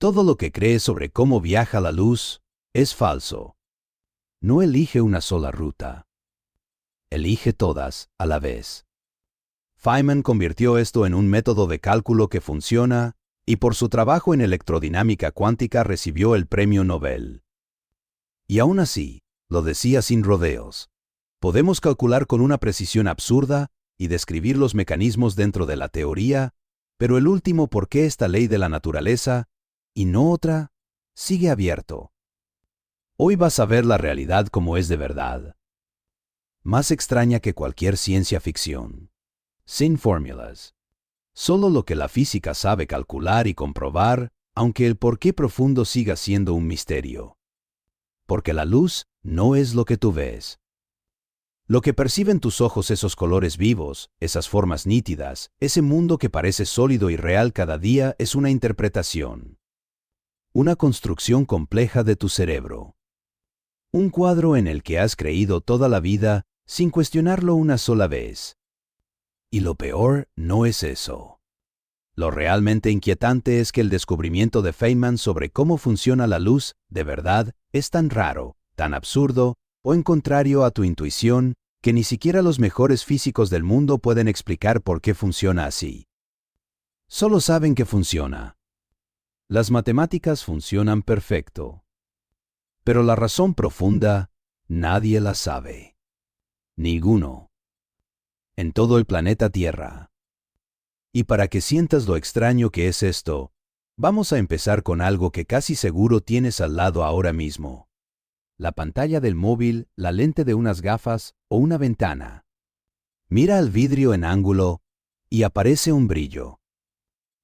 Todo lo que cree sobre cómo viaja la luz es falso. No elige una sola ruta. Elige todas a la vez. Feynman convirtió esto en un método de cálculo que funciona y por su trabajo en electrodinámica cuántica recibió el premio Nobel. Y aún así, lo decía sin rodeos, podemos calcular con una precisión absurda y describir los mecanismos dentro de la teoría, pero el último por qué esta ley de la naturaleza, y no otra, sigue abierto. Hoy vas a ver la realidad como es de verdad. Más extraña que cualquier ciencia ficción. Sin fórmulas. Solo lo que la física sabe calcular y comprobar, aunque el porqué profundo siga siendo un misterio. Porque la luz no es lo que tú ves. Lo que perciben tus ojos, esos colores vivos, esas formas nítidas, ese mundo que parece sólido y real cada día, es una interpretación. Una construcción compleja de tu cerebro. Un cuadro en el que has creído toda la vida sin cuestionarlo una sola vez. Y lo peor no es eso. Lo realmente inquietante es que el descubrimiento de Feynman sobre cómo funciona la luz, de verdad, es tan raro, tan absurdo, o en contrario a tu intuición, que ni siquiera los mejores físicos del mundo pueden explicar por qué funciona así. Solo saben que funciona. Las matemáticas funcionan perfecto. Pero la razón profunda, nadie la sabe. Ninguno. En todo el planeta Tierra. Y para que sientas lo extraño que es esto, vamos a empezar con algo que casi seguro tienes al lado ahora mismo. La pantalla del móvil, la lente de unas gafas o una ventana. Mira al vidrio en ángulo y aparece un brillo.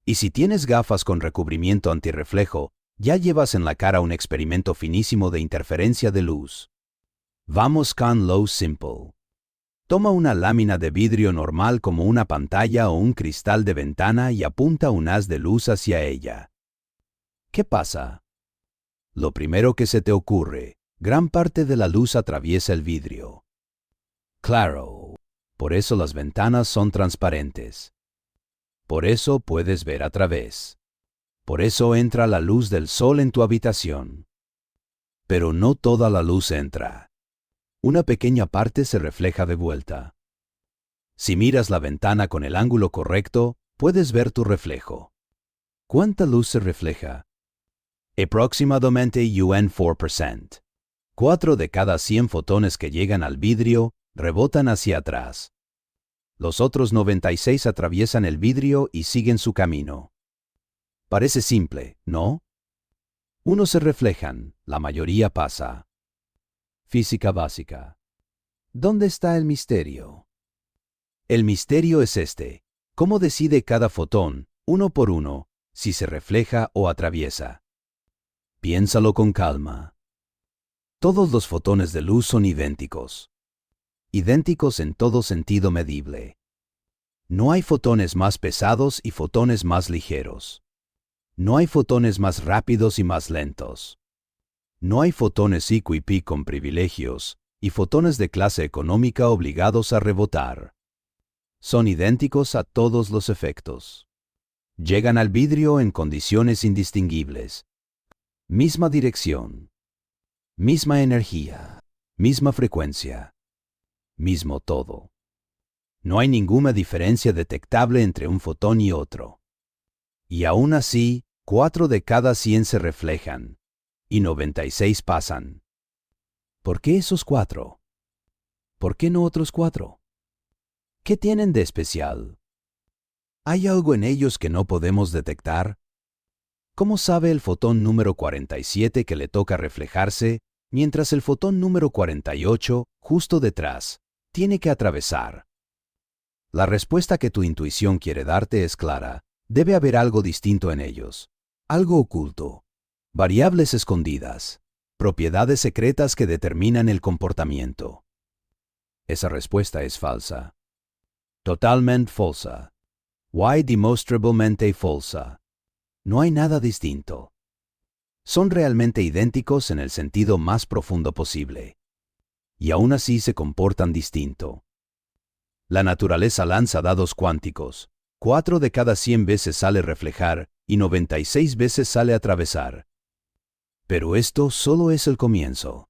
Y si tienes gafas con recubrimiento antirreflejo, ya llevas en la cara un experimento finísimo de interferencia de luz. Vamos con lo simple. Toma una lámina de vidrio normal como una pantalla o un cristal de ventana y apunta un haz de luz hacia ella. ¿Qué pasa? Lo primero que se te ocurre, gran parte de la luz atraviesa el vidrio. Claro, por eso las ventanas son transparentes. Por eso puedes ver a través. Por eso entra la luz del sol en tu habitación. Pero no toda la luz entra. Una pequeña parte se refleja de vuelta. Si miras la ventana con el ángulo correcto, puedes ver tu reflejo. ¿Cuánta luz se refleja? Aproximadamente un 4%. 4 de cada 100 fotones que llegan al vidrio rebotan hacia atrás. Los otros 96 atraviesan el vidrio y siguen su camino. Parece simple, ¿no? Unos se reflejan, la mayoría pasa. Física básica. ¿Dónde está el misterio? El misterio es este. ¿Cómo decide cada fotón, uno por uno, si se refleja o atraviesa? Piénsalo con calma. Todos los fotones de luz son idénticos. Idénticos en todo sentido medible. No hay fotones más pesados y fotones más ligeros. No hay fotones más rápidos y más lentos. No hay fotones IQ y pi con privilegios y fotones de clase económica obligados a rebotar. Son idénticos a todos los efectos. Llegan al vidrio en condiciones indistinguibles. Misma dirección. Misma energía. Misma frecuencia. Mismo todo. No hay ninguna diferencia detectable entre un fotón y otro. Y aún así, 4 de cada 100 se reflejan. Y 96 pasan. ¿Por qué esos 4? ¿Por qué no otros 4? ¿Qué tienen de especial? ¿Hay algo en ellos que no podemos detectar? ¿Cómo sabe el fotón número 47 que le toca reflejarse, mientras el fotón número 48, justo detrás, tiene que atravesar? La respuesta que tu intuición quiere darte es clara. Debe haber algo distinto en ellos. Algo oculto. Variables escondidas, propiedades secretas que determinan el comportamiento. Esa respuesta es falsa. Totalmente falsa. Why demonstrablemente falsa. No hay nada distinto. Son realmente idénticos en el sentido más profundo posible. Y aún así se comportan distinto. La naturaleza lanza dados cuánticos. 4 de cada 100 veces sale reflejar y 96 veces sale a atravesar. Pero esto solo es el comienzo.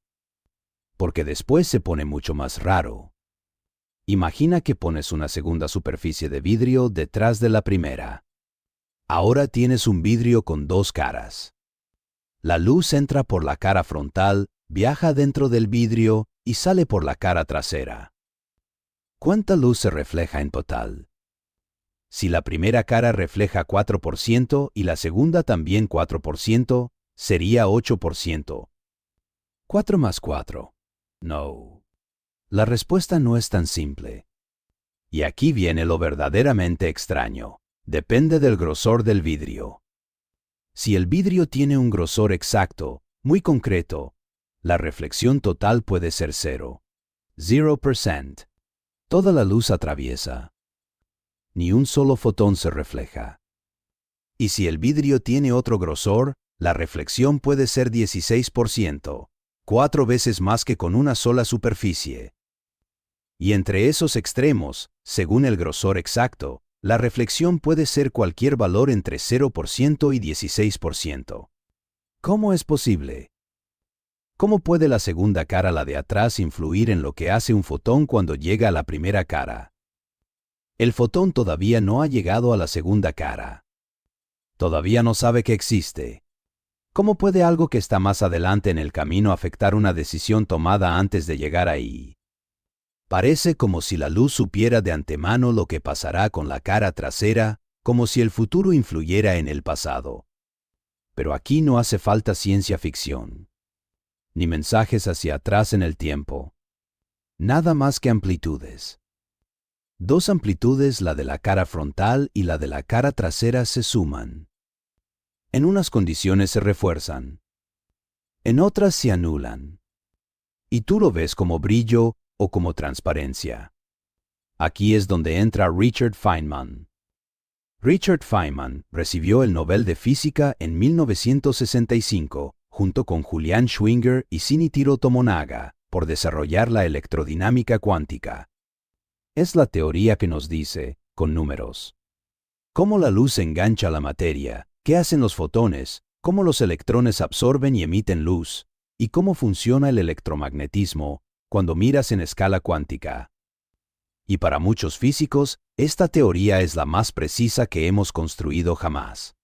Porque después se pone mucho más raro. Imagina que pones una segunda superficie de vidrio detrás de la primera. Ahora tienes un vidrio con dos caras. La luz entra por la cara frontal, viaja dentro del vidrio y sale por la cara trasera. ¿Cuánta luz se refleja en total? Si la primera cara refleja 4% y la segunda también 4%, sería 8%. 4 más 4. No. La respuesta no es tan simple. Y aquí viene lo verdaderamente extraño. Depende del grosor del vidrio. Si el vidrio tiene un grosor exacto, muy concreto, la reflexión total puede ser 0. 0%. Toda la luz atraviesa. Ni un solo fotón se refleja. Y si el vidrio tiene otro grosor, la reflexión puede ser 16%, 4 veces más que con una sola superficie. Y entre esos extremos, según el grosor exacto, la reflexión puede ser cualquier valor entre 0% y 16%. ¿Cómo es posible? ¿Cómo puede la segunda cara, la de atrás, influir en lo que hace un fotón cuando llega a la primera cara? El fotón todavía no ha llegado a la segunda cara. Todavía no sabe que existe. ¿Cómo puede algo que está más adelante en el camino afectar una decisión tomada antes de llegar ahí? Parece como si la luz supiera de antemano lo que pasará con la cara trasera, como si el futuro influyera en el pasado. Pero aquí no hace falta ciencia ficción, ni mensajes hacia atrás en el tiempo. Nada más que amplitudes. Dos amplitudes, la de la cara frontal y la de la cara trasera, se suman. En unas condiciones se refuerzan. En otras se anulan. Y tú lo ves como brillo o como transparencia. Aquí es donde entra Richard Feynman. Richard Feynman recibió el Nobel de Física en 1965, junto con Julian Schwinger y Shinichiro Tomonaga, por desarrollar la electrodinámica cuántica. Es la teoría que nos dice, con números, cómo la luz engancha la materia, qué hacen los fotones, cómo los electrones absorben y emiten luz, y cómo funciona el electromagnetismo cuando miras en escala cuántica. Y para muchos físicos, esta teoría es la más precisa que hemos construido jamás.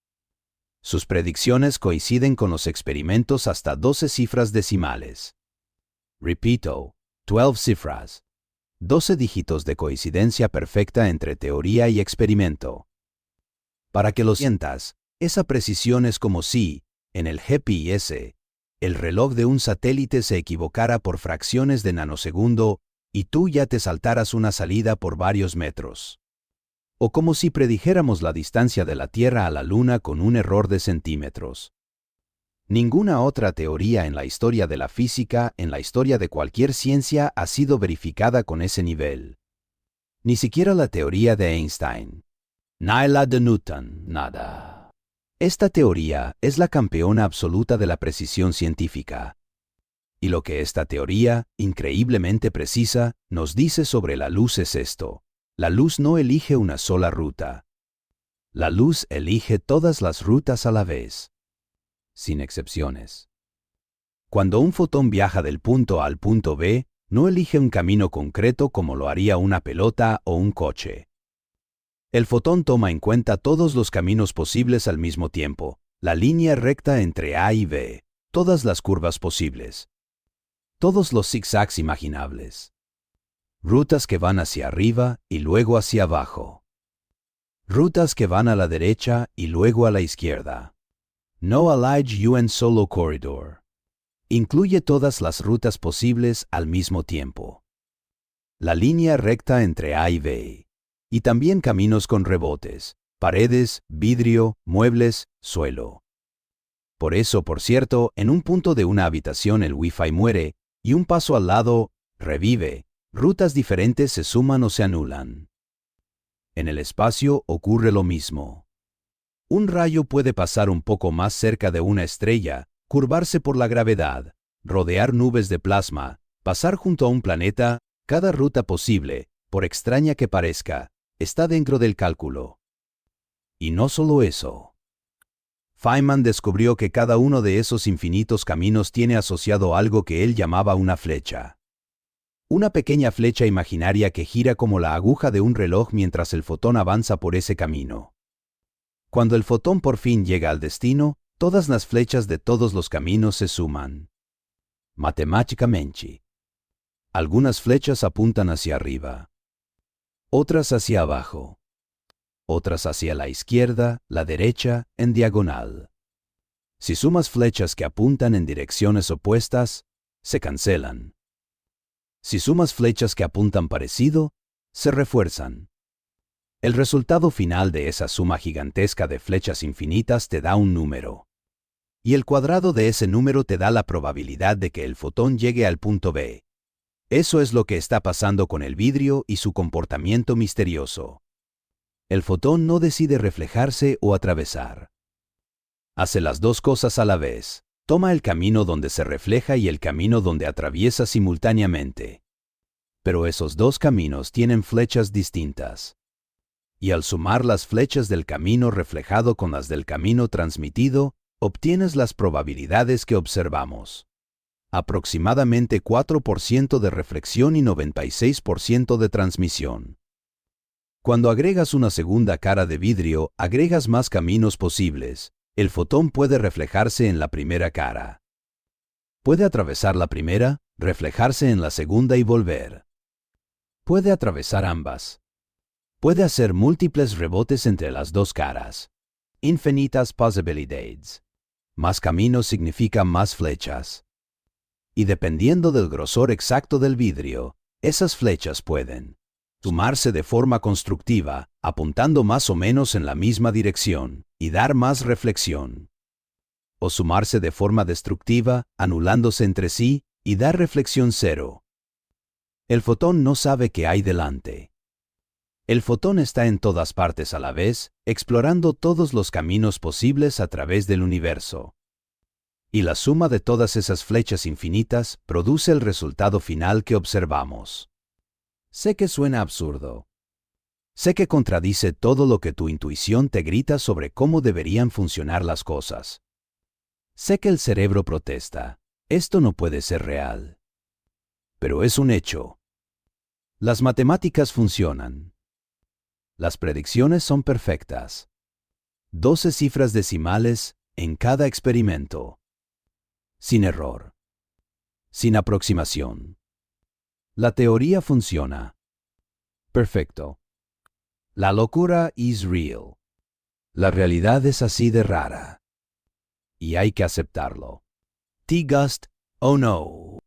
Sus predicciones coinciden con los experimentos hasta 12 cifras decimales. Repito, 12 cifras. 12 dígitos de coincidencia perfecta entre teoría y experimento. Para que lo sientas, esa precisión es como si, en el GPS, el reloj de un satélite se equivocara por fracciones de nanosegundo y tú ya te saltaras una salida por varios metros. O como si predijéramos la distancia de la Tierra a la Luna con un error de centímetros. Ninguna otra teoría en la historia de la física, en la historia de cualquier ciencia, ha sido verificada con ese nivel. Ni siquiera la teoría de Einstein. Ni la de Newton, nada. Esta teoría es la campeona absoluta de la precisión científica. Y lo que esta teoría, increíblemente precisa, nos dice sobre la luz es esto. La luz no elige una sola ruta. La luz elige todas las rutas a la vez. Sin excepciones. Cuando un fotón viaja del punto A al punto B, no elige un camino concreto como lo haría una pelota o un coche. El fotón toma en cuenta todos los caminos posibles al mismo tiempo, la línea recta entre A y B, todas las curvas posibles, todos los zigzags imaginables, rutas que van hacia arriba y luego hacia abajo, rutas que van a la derecha y luego a la izquierda. No allege un solo corredor. Incluye todas las rutas posibles al mismo tiempo. La línea recta entre A y B. Y también caminos con rebotes, paredes, vidrio, muebles, suelo. Por eso, por cierto, en un punto de una habitación el Wi-Fi muere, y un paso al lado, revive, rutas diferentes se suman o se anulan. En el espacio ocurre lo mismo. Un rayo puede pasar un poco más cerca de una estrella, curvarse por la gravedad, rodear nubes de plasma, pasar junto a un planeta, cada ruta posible, por extraña que parezca, está dentro del cálculo. Y no solo eso. Feynman descubrió que cada uno de esos infinitos caminos tiene asociado algo que él llamaba una flecha. Una pequeña flecha imaginaria que gira como la aguja de un reloj mientras el fotón avanza por ese camino. Cuando el fotón por fin llega al destino, todas las flechas de todos los caminos se suman. Matemáticamente. Algunas flechas apuntan hacia arriba, otras hacia abajo, otras hacia la izquierda, la derecha, en diagonal. Si sumas flechas que apuntan en direcciones opuestas, se cancelan. Si sumas flechas que apuntan parecido, se refuerzan. El resultado final de esa suma gigantesca de flechas infinitas te da un número. Y el cuadrado de ese número te da la probabilidad de que el fotón llegue al punto B. Eso es lo que está pasando con el vidrio y su comportamiento misterioso. El fotón no decide reflejarse o atravesar. Hace las dos cosas a la vez. Toma el camino donde se refleja y el camino donde atraviesa simultáneamente. Pero esos dos caminos tienen flechas distintas. Y al sumar las flechas del camino reflejado con las del camino transmitido, obtienes las probabilidades que observamos. Aproximadamente 4% de reflexión y 96% de transmisión. Cuando agregas una segunda cara de vidrio, agregas más caminos posibles. El fotón puede reflejarse en la primera cara. Puede atravesar la primera, reflejarse en la segunda y volver. Puede atravesar ambas. Puede hacer múltiples rebotes entre las dos caras. Infinitas posibilidades. Más caminos significa más flechas. Y dependiendo del grosor exacto del vidrio, esas flechas pueden sumarse de forma constructiva, apuntando más o menos en la misma dirección, y dar más reflexión. O sumarse de forma destructiva, anulándose entre sí, y dar reflexión cero. El fotón no sabe qué hay delante. El fotón está en todas partes a la vez, explorando todos los caminos posibles a través del universo. Y la suma de todas esas flechas infinitas produce el resultado final que observamos. Sé que suena absurdo. Sé que contradice todo lo que tu intuición te grita sobre cómo deberían funcionar las cosas. Sé que el cerebro protesta. Esto no puede ser real. Pero es un hecho. Las matemáticas funcionan. Las predicciones son perfectas. 12 cifras decimales en cada experimento. Sin error. Sin aproximación. La teoría funciona. Perfecto. La locura is real. La realidad es así de rara. Y hay que aceptarlo. T-Gust, oh no.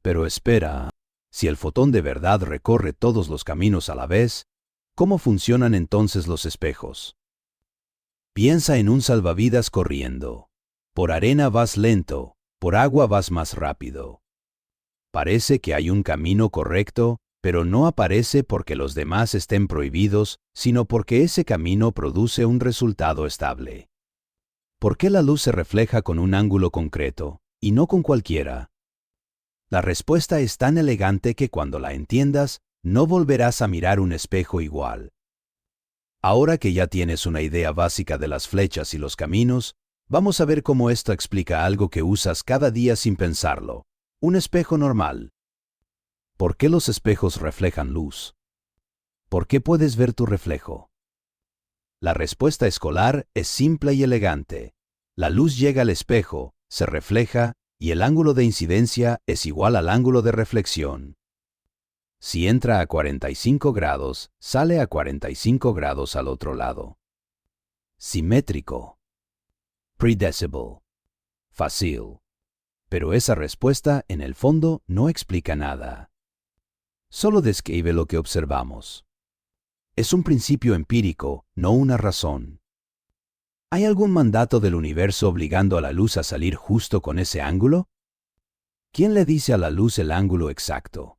Pero espera, si el fotón de verdad recorre todos los caminos a la vez, ¿cómo funcionan entonces los espejos? Piensa en un salvavidas corriendo. Por arena vas lento, por agua vas más rápido. Parece que hay un camino correcto, pero no aparece porque los demás estén prohibidos, sino porque ese camino produce un resultado estable. ¿Por qué la luz se refleja con un ángulo concreto, y no con cualquiera? La respuesta es tan elegante que cuando la entiendas, no volverás a mirar un espejo igual. Ahora que ya tienes una idea básica de las flechas y los caminos, vamos a ver cómo esto explica algo que usas cada día sin pensarlo. Un espejo normal. ¿Por qué los espejos reflejan luz? ¿Por qué puedes ver tu reflejo? La respuesta escolar es simple y elegante. La luz llega al espejo, se refleja, y el ángulo de incidencia es igual al ángulo de reflexión. Si entra a 45 grados, sale a 45 grados al otro lado. Simétrico. Predecible. Fácil. Pero esa respuesta, en el fondo, no explica nada. Solo describe lo que observamos. Es un principio empírico, no una razón. ¿Hay algún mandato del universo obligando a la luz a salir justo con ese ángulo? ¿Quién le dice a la luz el ángulo exacto?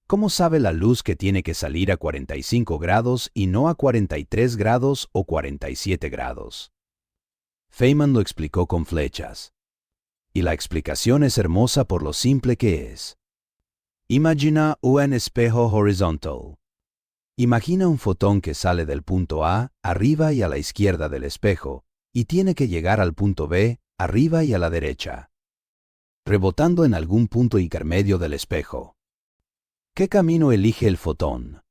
¿Cómo sabe la luz que tiene que salir a 45 grados y no a 43 grados o 47 grados? Feynman lo explicó con flechas. Y la explicación es hermosa por lo simple que es. Imagina un espejo horizontal. Imagina un fotón que sale del punto A, arriba y a la izquierda del espejo, y tiene que llegar al punto B, arriba y a la derecha, rebotando en algún punto intermedio del espejo. ¿Qué camino elige el fotón?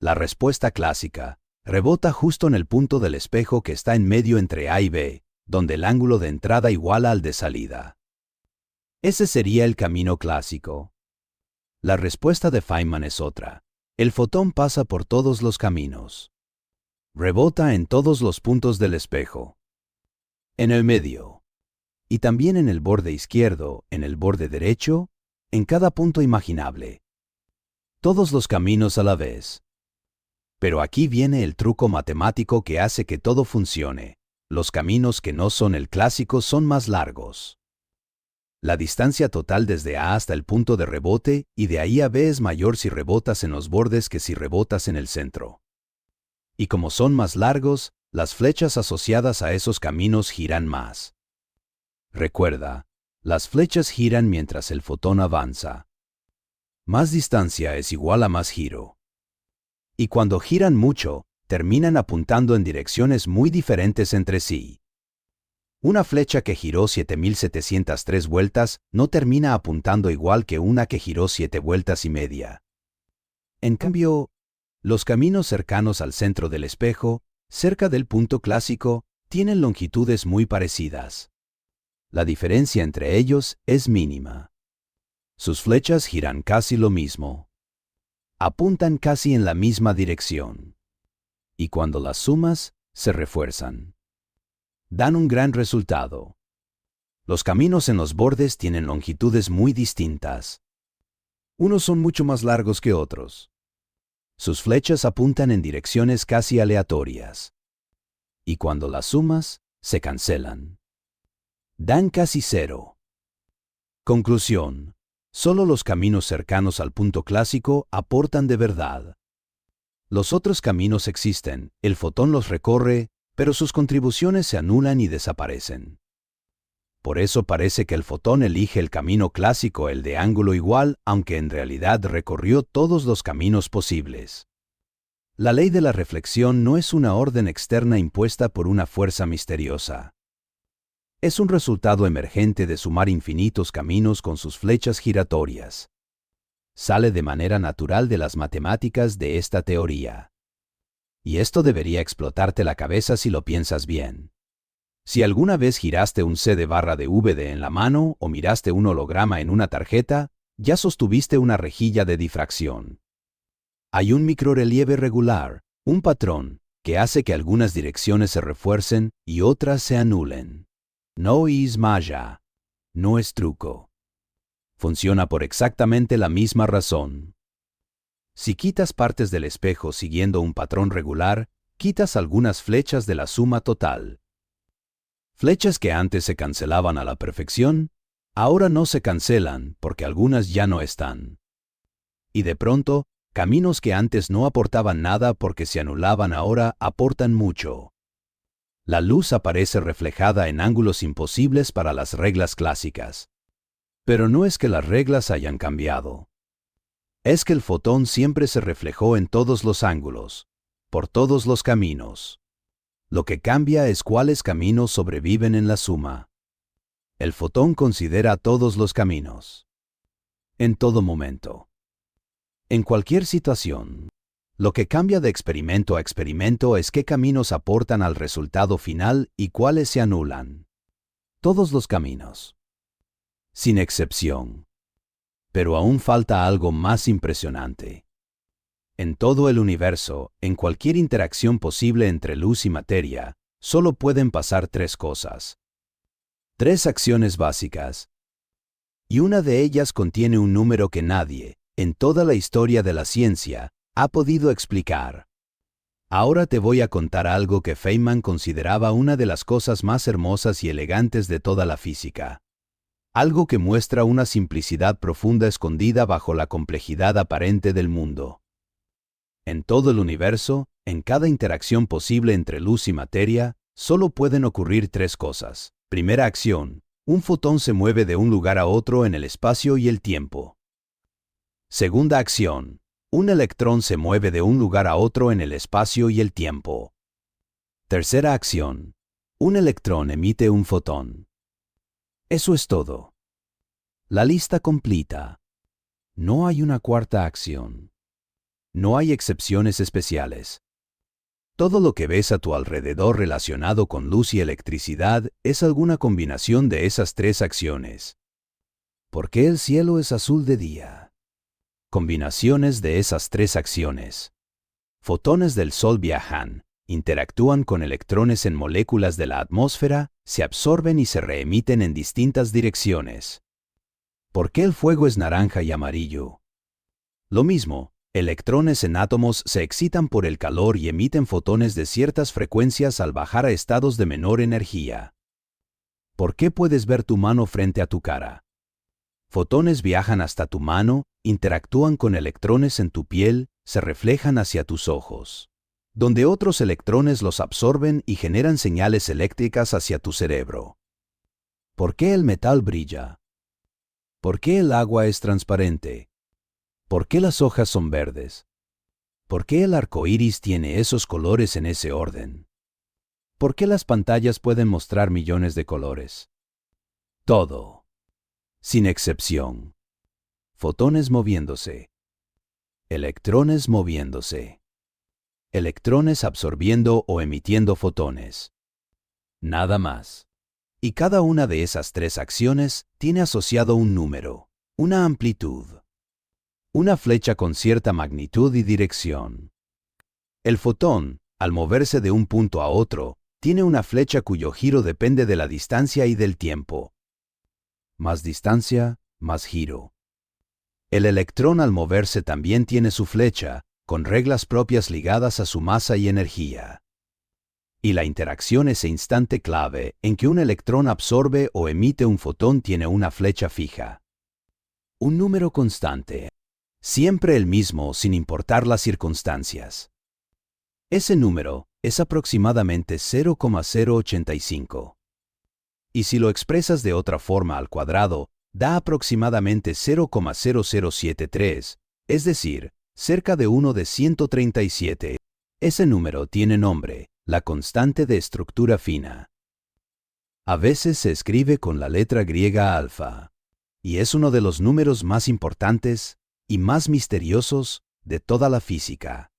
La respuesta clásica: rebota justo en el punto del espejo que está en medio entre A y B, donde el ángulo de entrada iguala al de salida. Ese sería el camino clásico. La respuesta de Feynman es otra. El fotón pasa por todos los caminos. Rebota en todos los puntos del espejo. En el medio. Y también en el borde izquierdo, en el borde derecho, en cada punto imaginable. Todos los caminos a la vez. Pero aquí viene el truco matemático que hace que todo funcione. Los caminos que no son el clásico son más largos. La distancia total desde A hasta el punto de rebote y de ahí a B es mayor si rebotas en los bordes que si rebotas en el centro. Y como son más largos, las flechas asociadas a esos caminos giran más. Recuerda, las flechas giran mientras el fotón avanza. Más distancia es igual a más giro. Y cuando giran mucho, terminan apuntando en direcciones muy diferentes entre sí. Una flecha que giró 7.703 vueltas no termina apuntando igual que una que giró 7 vueltas y media. En cambio, los caminos cercanos al centro del espejo, cerca del punto clásico, tienen longitudes muy parecidas. La diferencia entre ellos es mínima. Sus flechas giran casi lo mismo. Apuntan casi en la misma dirección. Y cuando las sumas, se refuerzan. Dan un gran resultado. Los caminos en los bordes tienen longitudes muy distintas. Unos son mucho más largos que otros. Sus flechas apuntan en direcciones casi aleatorias. Y cuando las sumas, se cancelan. Dan casi cero. Conclusión: solo los caminos cercanos al punto clásico aportan de verdad. Los otros caminos existen, el fotón los recorre, pero sus contribuciones se anulan y desaparecen. Por eso parece que el fotón elige el camino clásico, el de ángulo igual, aunque en realidad recorrió todos los caminos posibles. La ley de la reflexión no es una orden externa impuesta por una fuerza misteriosa. Es un resultado emergente de sumar infinitos caminos con sus flechas giratorias. Sale de manera natural de las matemáticas de esta teoría. Y esto debería explotarte la cabeza si lo piensas bien. Si alguna vez giraste un C de barra de DVD en la mano o miraste un holograma en una tarjeta, ya sostuviste una rejilla de difracción. Hay un microrelieve regular, un patrón, que hace que algunas direcciones se refuercen y otras se anulen. No es magia. No es truco. Funciona por exactamente la misma razón. Si quitas partes del espejo siguiendo un patrón regular, quitas algunas flechas de la suma total. Flechas que antes se cancelaban a la perfección, ahora no se cancelan porque algunas ya no están. Y de pronto, caminos que antes no aportaban nada porque se anulaban ahora aportan mucho. La luz aparece reflejada en ángulos imposibles para las reglas clásicas. Pero no es que las reglas hayan cambiado. Es que el fotón siempre se reflejó en todos los ángulos, por todos los caminos. Lo que cambia es cuáles caminos sobreviven en la suma. El fotón considera todos los caminos. En todo momento. En cualquier situación. Lo que cambia de experimento a experimento es qué caminos aportan al resultado final y cuáles se anulan. Todos los caminos. Sin excepción. Pero aún falta algo más impresionante. En todo el universo, en cualquier interacción posible entre luz y materia, solo pueden pasar 3 cosas. 3 acciones básicas. Y una de ellas contiene un número que nadie, en toda la historia de la ciencia, ha podido explicar. Ahora te voy a contar algo que Feynman consideraba una de las cosas más hermosas y elegantes de toda la física. Algo que muestra una simplicidad profunda escondida bajo la complejidad aparente del mundo. En todo el universo, en cada interacción posible entre luz y materia, solo pueden ocurrir 3 cosas. Primera acción: un fotón se mueve de un lugar a otro en el espacio y el tiempo. Segunda acción: un electrón se mueve de un lugar a otro en el espacio y el tiempo. Tercera acción: Un electrón emite un fotón. Eso es todo. La lista completa. No hay una cuarta acción. No hay excepciones especiales. Todo lo que ves a tu alrededor relacionado con luz y electricidad es alguna combinación de esas tres acciones. ¿Por qué el cielo es azul de día? Combinaciones de esas tres acciones. Fotones del Sol viajan, interactúan con electrones en moléculas de la atmósfera, se absorben y se reemiten en distintas direcciones. ¿Por qué el fuego es naranja y amarillo? Lo mismo, electrones en átomos se excitan por el calor y emiten fotones de ciertas frecuencias al bajar a estados de menor energía. ¿Por qué puedes ver tu mano frente a tu cara? Fotones viajan hasta tu mano, interactúan con electrones en tu piel, se reflejan hacia tus ojos, donde otros electrones los absorben y generan señales eléctricas hacia tu cerebro. ¿Por qué el metal brilla? ¿Por qué el agua es transparente? ¿Por qué las hojas son verdes? ¿Por qué el arco iris tiene esos colores en ese orden? ¿Por qué las pantallas pueden mostrar millones de colores? Todo. Sin excepción. Fotones moviéndose. Electrones moviéndose. Electrones absorbiendo o emitiendo fotones. Nada más. Y cada una de esas tres acciones tiene asociado un número, una amplitud, una flecha con cierta magnitud y dirección. El fotón, al moverse de un punto a otro, tiene una flecha cuyo giro depende de la distancia y del tiempo. Más distancia, más giro. El electrón al moverse también tiene su flecha, con reglas propias ligadas a su masa y energía. Y la interacción, ese instante clave en que un electrón absorbe o emite un fotón, tiene una flecha fija. Un número constante. Siempre el mismo sin importar las circunstancias. Ese número es aproximadamente 0,085. Y si lo expresas de otra forma al cuadrado, da aproximadamente 0,0073, es decir, cerca de 1 de 137. Ese número tiene nombre, la constante de estructura fina. A veces se escribe con la letra griega alfa, y es uno de los números más importantes y más misteriosos de toda la física.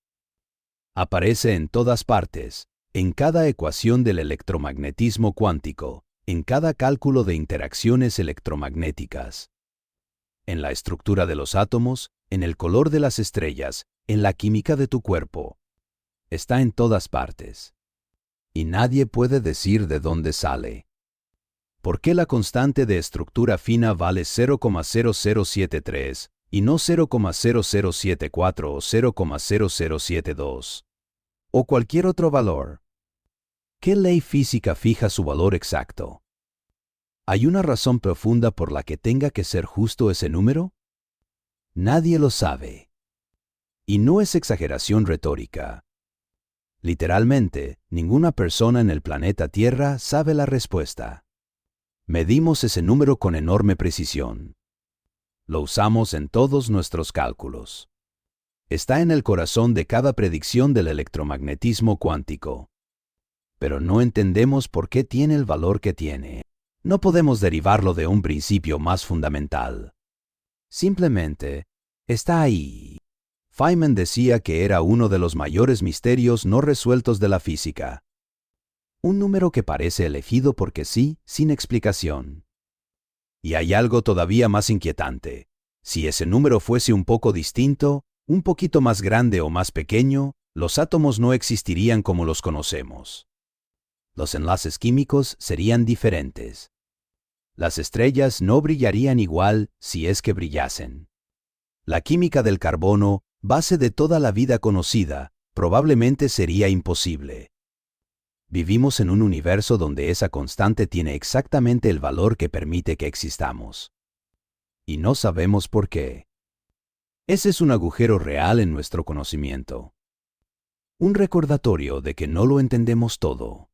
Aparece en todas partes, en cada ecuación del electromagnetismo cuántico, en cada cálculo de interacciones electromagnéticas, en la estructura de los átomos, en el color de las estrellas, en la química de tu cuerpo. Está en todas partes. Y nadie puede decir de dónde sale. ¿Por qué la constante de estructura fina vale 0,0073 y no 0,0074 o 0,0072? O cualquier otro valor? ¿Qué ley física fija su valor exacto? ¿Hay una razón profunda por la que tenga que ser justo ese número? Nadie lo sabe. Y no es exageración retórica. Literalmente, ninguna persona en el planeta Tierra sabe la respuesta. Medimos ese número con enorme precisión. Lo usamos en todos nuestros cálculos. Está en el corazón de cada predicción del electromagnetismo cuántico. Pero no entendemos por qué tiene el valor que tiene. No podemos derivarlo de un principio más fundamental. Simplemente, está ahí. Feynman decía que era uno de los mayores misterios no resueltos de la física. Un número que parece elegido porque sí, sin explicación. Y hay algo todavía más inquietante. Si ese número fuese un poco distinto, un poquito más grande o más pequeño, los átomos no existirían como los conocemos. Los enlaces químicos serían diferentes. Las estrellas no brillarían igual si es que brillasen. La química del carbono, base de toda la vida conocida, probablemente sería imposible. Vivimos en un universo donde esa constante tiene exactamente el valor que permite que existamos. Y no sabemos por qué. Ese es un agujero real en nuestro conocimiento. Un recordatorio de que no lo entendemos todo.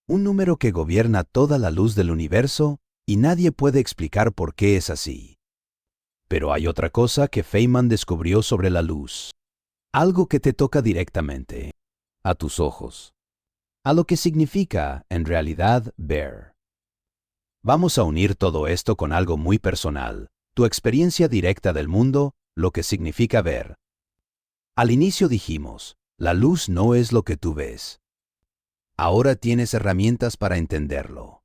Un número que gobierna toda la luz del universo y nadie puede explicar por qué es así. Pero hay otra cosa que Feynman descubrió sobre la luz. Algo que te toca directamente, a tus ojos. a lo que significa, en realidad, ver. Vamos a unir todo esto con algo muy personal, tu experiencia directa del mundo, lo que significa ver. Al inicio dijimos, la luz no es lo que tú ves. Ahora tienes herramientas para entenderlo.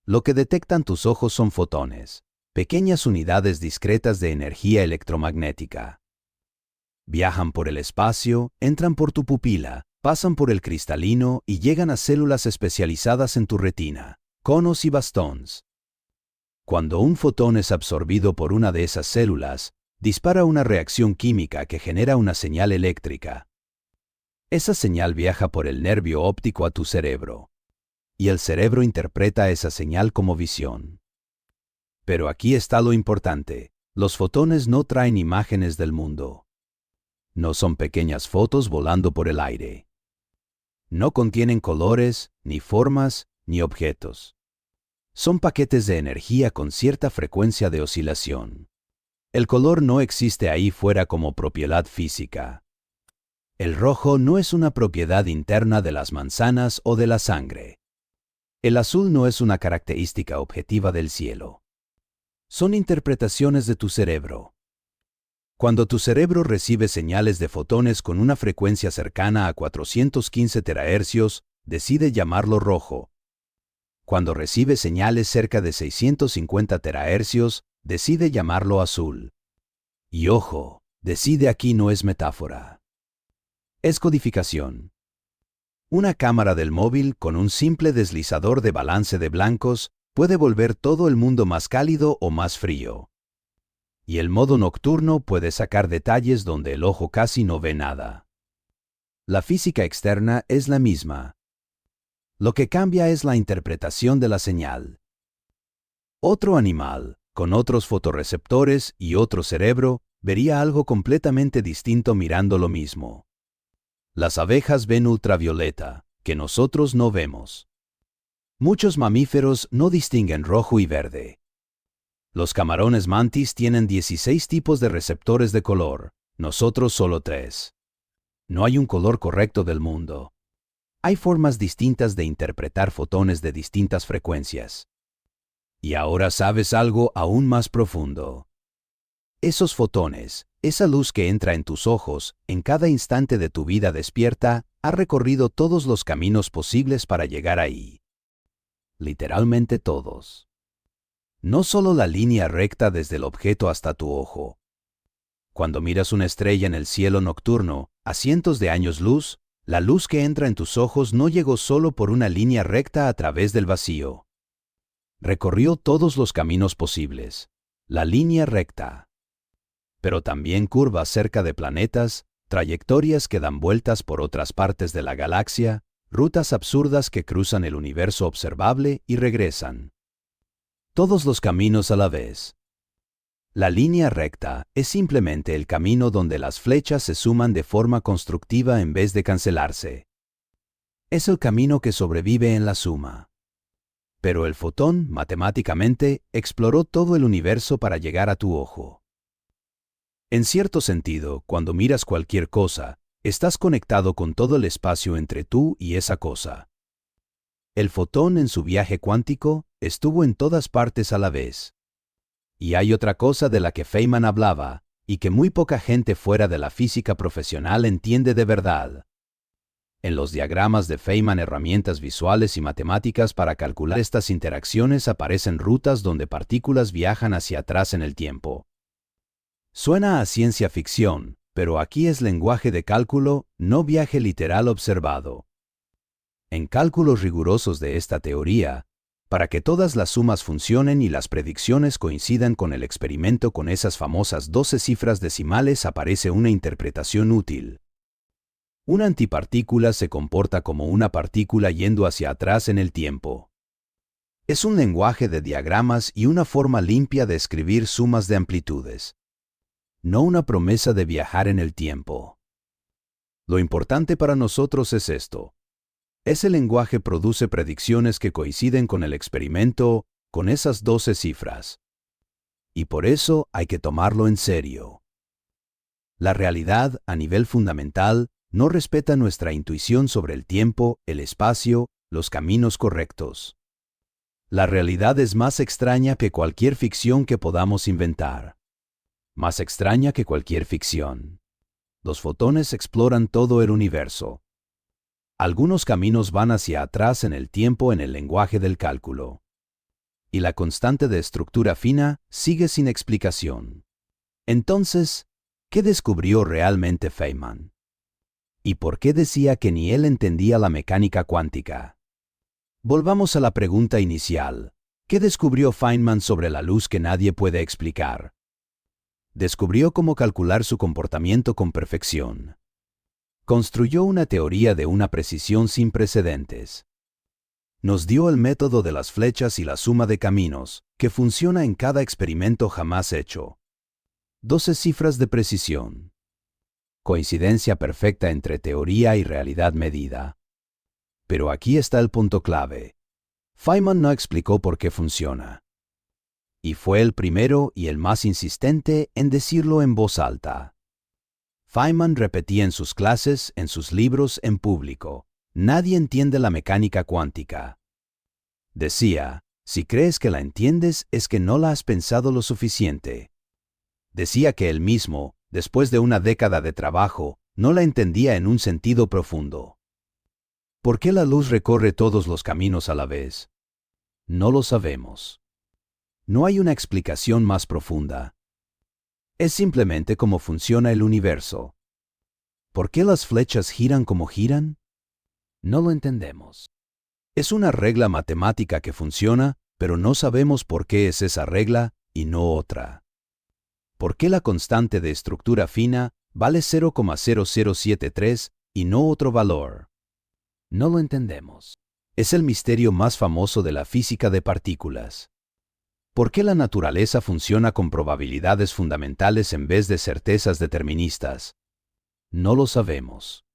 Lo que detectan tus ojos son fotones, pequeñas unidades discretas de energía electromagnética. Viajan por el espacio, entran por tu pupila, pasan por el cristalino y llegan a células especializadas en tu retina, conos y bastones. Cuando un fotón es absorbido por una de esas células, dispara una reacción química que genera una señal eléctrica. Esa señal viaja por el nervio óptico a tu cerebro, y el cerebro interpreta esa señal como visión. Pero aquí está lo importante, los fotones no traen imágenes del mundo. No son pequeñas fotos volando por el aire. No contienen colores, ni formas, ni objetos. Son paquetes de energía con cierta frecuencia de oscilación. El color no existe ahí fuera como propiedad física. El rojo no es una propiedad interna de las manzanas o de la sangre. El azul no es una característica objetiva del cielo. Son interpretaciones de tu cerebro. Cuando tu cerebro recibe señales de fotones con una frecuencia cercana a 415 terahercios, decide llamarlo rojo. Cuando recibe señales cerca de 650 terahercios, decide llamarlo azul. Y ojo, decide aquí no es metáfora. Es codificación. Una cámara del móvil con un simple deslizador de balance de blancos puede volver todo el mundo más cálido o más frío. Y el modo nocturno puede sacar detalles donde el ojo casi no ve nada. La física externa es la misma. Lo que cambia es la interpretación de la señal. Otro animal, con otros fotorreceptores y otro cerebro, vería algo completamente distinto mirando lo mismo. Las abejas ven ultravioleta, que nosotros no vemos. Muchos mamíferos no distinguen rojo y verde. Los camarones mantis tienen 16 tipos de receptores de color, nosotros solo 3. No hay un color correcto del mundo. Hay formas distintas de interpretar fotones de distintas frecuencias. Y ahora sabes algo aún más profundo. Esos fotones, esa luz que entra en tus ojos, en cada instante de tu vida despierta, ha recorrido todos los caminos posibles para llegar ahí. Literalmente todos. No solo la línea recta desde el objeto hasta tu ojo. Cuando miras una estrella en el cielo nocturno, a cientos de años luz, la luz que entra en tus ojos no llegó solo por una línea recta a través del vacío. Recorrió todos los caminos posibles, la línea recta. Pero también curvas cerca de planetas, trayectorias que dan vueltas por otras partes de la galaxia, rutas absurdas que cruzan el universo observable y regresan. Todos los caminos a la vez. La línea recta es simplemente el camino donde las flechas se suman de forma constructiva en vez de cancelarse. Es el camino que sobrevive en la suma. Pero el fotón, matemáticamente, exploró todo el universo para llegar a tu ojo. En cierto sentido, cuando miras cualquier cosa, estás conectado con todo el espacio entre tú y esa cosa. El fotón en su viaje cuántico estuvo en todas partes a la vez. Y hay otra cosa de la que Feynman hablaba, y que muy poca gente fuera de la física profesional entiende de verdad. En los diagramas de Feynman, herramientas visuales y matemáticas para calcular estas interacciones aparecen rutas donde partículas viajan hacia atrás en el tiempo. Suena a ciencia ficción, pero aquí es lenguaje de cálculo, no viaje literal observado. En cálculos rigurosos de esta teoría, para que todas las sumas funcionen y las predicciones coincidan con el experimento con esas famosas 12 cifras decimales, aparece una interpretación útil. Una antipartícula se comporta como una partícula yendo hacia atrás en el tiempo. Es un lenguaje de diagramas y una forma limpia de escribir sumas de amplitudes. No una promesa de viajar en el tiempo. Lo importante para nosotros es esto. Ese lenguaje produce predicciones que coinciden con el experimento, con esas 12 cifras. Y por eso hay que tomarlo en serio. La realidad, a nivel fundamental, No respeta nuestra intuición sobre el tiempo, el espacio, los caminos correctos. La realidad es más extraña que cualquier ficción que podamos inventar. Más extraña que cualquier ficción. Los fotones exploran todo el universo. Algunos caminos van hacia atrás en el tiempo en el lenguaje del cálculo. Y la constante de estructura fina sigue sin explicación. Entonces, ¿qué descubrió realmente Feynman? ¿Y por qué decía que ni él entendía la mecánica cuántica? Volvamos a la pregunta inicial. ¿Qué descubrió Feynman sobre la luz que nadie puede explicar? Descubrió cómo calcular su comportamiento con perfección. Construyó una teoría de una precisión sin precedentes. Nos dio el método de las flechas y la suma de caminos, que funciona en cada experimento jamás hecho. 12 cifras de precisión. Coincidencia perfecta entre teoría y realidad medida. Pero aquí está el punto clave. Feynman no explicó por qué funciona. Y fue el primero y el más insistente en decirlo en voz alta. Feynman repetía en sus clases, en sus libros, en público: nadie entiende la mecánica cuántica. Decía: si crees que la entiendes es que no la has pensado lo suficiente. Decía que él mismo, después de una década de trabajo, no la entendía en un sentido profundo. ¿Por qué la luz recorre todos los caminos a la vez? No lo sabemos. No hay una explicación más profunda. Es simplemente cómo funciona el universo. ¿Por qué las flechas giran como giran? No lo entendemos. Es una regla matemática que funciona, pero no sabemos por qué es esa regla y no otra. ¿Por qué la constante de estructura fina vale 0,0073 y no otro valor? No lo entendemos. Es el misterio más famoso de la física de partículas. ¿Por qué la naturaleza funciona con probabilidades fundamentales en vez de certezas deterministas? No lo sabemos.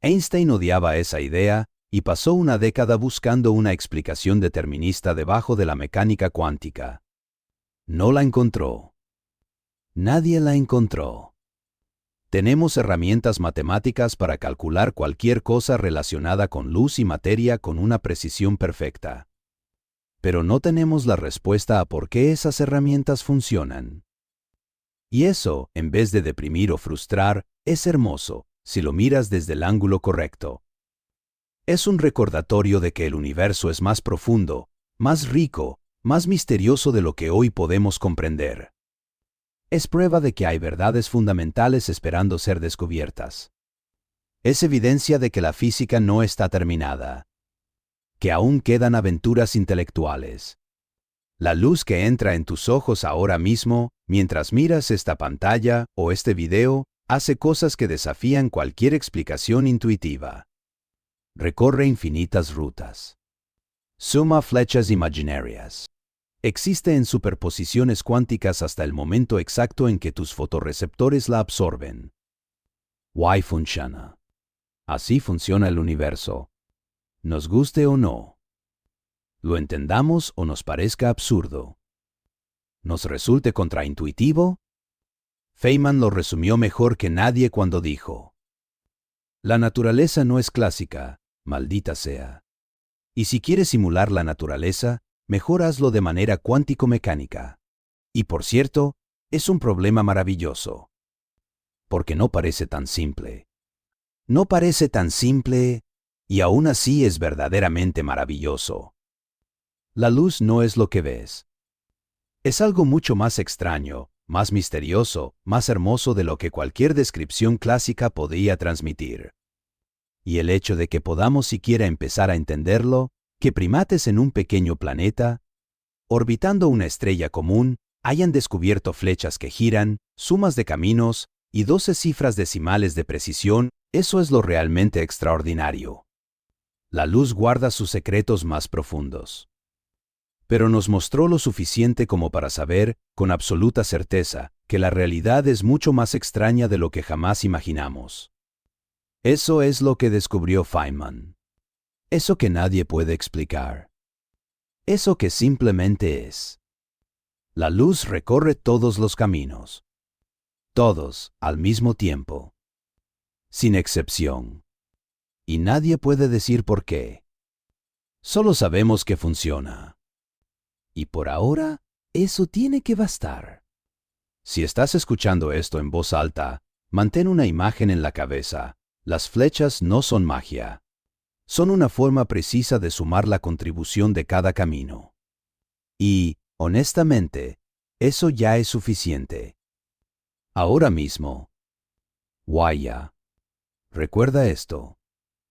Einstein odiaba esa idea y pasó una década buscando una explicación determinista debajo de la mecánica cuántica. No la encontró. Nadie la encontró. Tenemos herramientas matemáticas para calcular cualquier cosa relacionada con luz y materia con una precisión perfecta. Pero no tenemos la respuesta a por qué esas herramientas funcionan. Y eso, en vez de deprimir o frustrar, es hermoso, si lo miras desde el ángulo correcto. Es un recordatorio de que el universo es más profundo, más rico, más misterioso de lo que hoy podemos comprender. Es prueba de que hay verdades fundamentales esperando ser descubiertas. Es evidencia de que la física no está terminada. Que aún quedan aventuras intelectuales. La luz que entra en tus ojos ahora mismo, mientras miras esta pantalla o este video, hace cosas que desafían cualquier explicación intuitiva. Recorre infinitas rutas. Suma flechas imaginarias. Existe en superposiciones cuánticas hasta el momento exacto en que tus fotorreceptores la absorben. Why funciona. Así funciona el universo. Nos guste o no. Lo entendamos o nos parezca absurdo. ¿Nos resulte contraintuitivo? Feynman lo resumió mejor que nadie cuando dijo: la naturaleza no es clásica, maldita sea. Y si quieres simular la naturaleza, mejor hazlo de manera cuántico-mecánica. Y por cierto, es un problema maravilloso. Porque no parece tan simple. No parece tan simple, y aún así es verdaderamente maravilloso. La luz no es lo que ves. Es algo mucho más extraño, más misterioso, más hermoso de lo que cualquier descripción clásica podía transmitir. Y el hecho de que podamos siquiera empezar a entenderlo, que primates en un pequeño planeta, orbitando una estrella común, hayan descubierto flechas que giran, sumas de caminos y 12 cifras decimales de precisión, eso es lo realmente extraordinario. La luz guarda sus secretos más profundos. Pero nos mostró lo suficiente como para saber, con absoluta certeza, que la realidad es mucho más extraña de lo que jamás imaginamos. Eso es lo que descubrió Feynman. Eso que nadie puede explicar. Eso que simplemente es. La luz recorre todos los caminos. Todos, al mismo tiempo. sin excepción. Y nadie puede decir por qué. Solo sabemos que funciona. Y por ahora, eso tiene que bastar. Si estás escuchando esto en voz alta, mantén una imagen en la cabeza. Las flechas no son magia. Son una forma precisa de sumar la contribución de cada camino. Y, honestamente, eso ya es suficiente. Ahora mismo, Waya, recuerda esto.